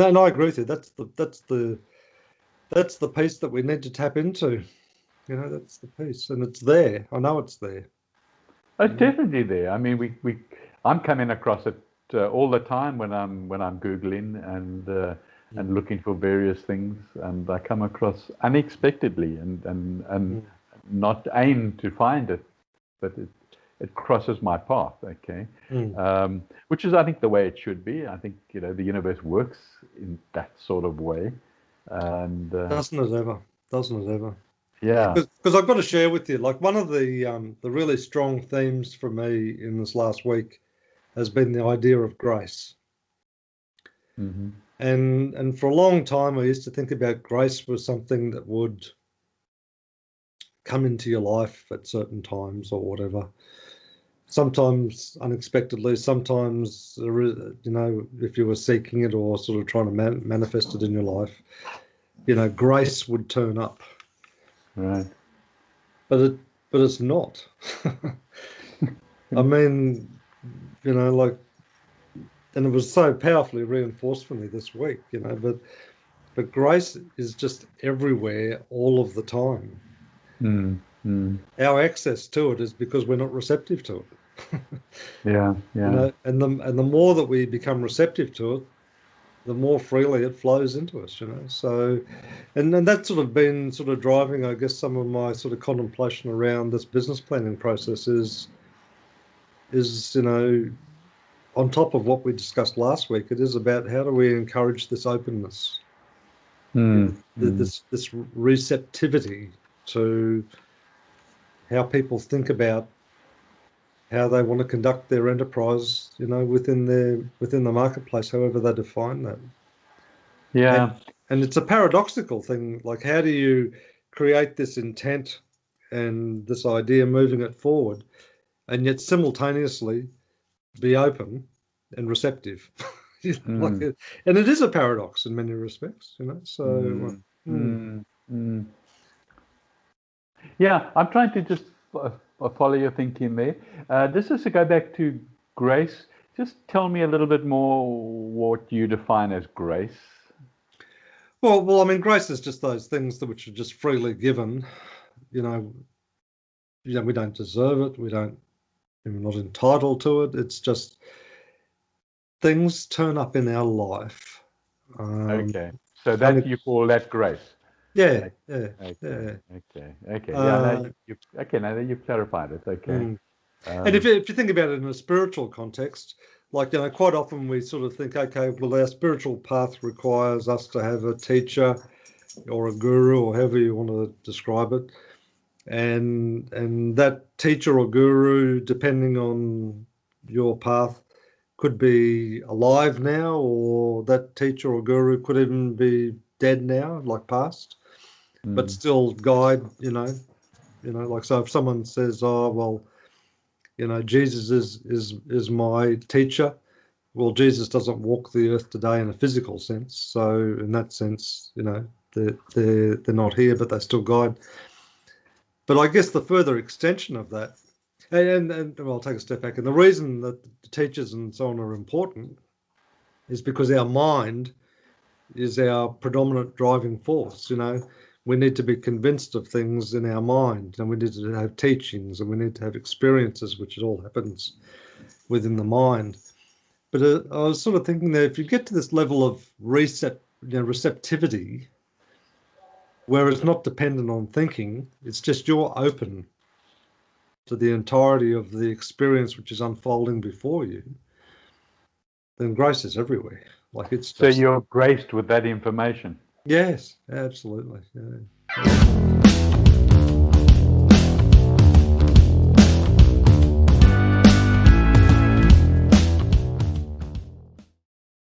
and I agree with you. That's the piece that we need to tap into. That's the piece, and it's there. I know it's there. It's definitely there. I mean, I'm coming across it all the time when I'm Googling and looking for various things, and I come across unexpectedly and not aim to find it, but it crosses my path. Okay, which is, I think, the way it should be. I think the universe works in that sort of way, and doesn't it ever? Doesn't it ever? Yeah. Because I've got to share with you, like, one of the really strong themes for me in this last week has been the idea of grace. Mm-hmm. And for a long time, I used to think about grace was something that would come into your life at certain times or whatever. Sometimes unexpectedly, sometimes, if you were seeking it or sort of trying to manifest it in your life, grace would turn up. Right. But it's not. I mean, like, and it was so powerfully reinforced for me this week, but grace is just everywhere all of the time. Our access to it is because we're not receptive to it. Yeah. And the more that we become receptive to it, the more freely it flows into us, So, and that's sort of been sort of driving, I guess, some of my sort of contemplation around this business planning process is on top of what we discussed last week, it is about how do we encourage this openness, this receptivity to how people think about how they want to conduct their enterprise, within the marketplace, however they define that. Yeah. And it's a paradoxical thing. Like, how do you create this intent and this idea, moving it forward, and yet simultaneously be open and receptive? And it is a paradox in many respects, So. Yeah, I'm trying to just follow your thinking there. Just as to go back to grace, just tell me a little bit more what you define as grace. Well, I mean, grace is just those things which are just freely given. We don't deserve it. We're not entitled to it. It's just things turn up in our life. Okay, so that you call that grace. Yeah. Okay. Yeah. Now you've clarified it. Okay. And if you think about it in a spiritual context, like, quite often we sort of think, okay, well, our spiritual path requires us to have a teacher or a guru, or however you want to describe it, and that teacher or guru, depending on your path, could be alive now, or that teacher or guru could even be dead now, like past, but still guide. Like, so if someone says, "Oh, well, Jesus is my teacher," well, Jesus doesn't walk the earth today in a physical sense, so in that sense, they're not here, but they still guide. But I guess the further extension of that, and well, I'll take a step back, and the reason that the teachers and so on are important is because our mind is our predominant driving force. We need to be convinced of things in our mind, and we need to have teachings, and we need to have experiences, which it all happens within the mind. But I was sort of thinking that if you get to this level of receptivity, where it's not dependent on thinking, it's just you're open to the entirety of the experience which is unfolding before you, then grace is everywhere. Like, it's just... So you're graced with that information. Yes, absolutely. Yeah.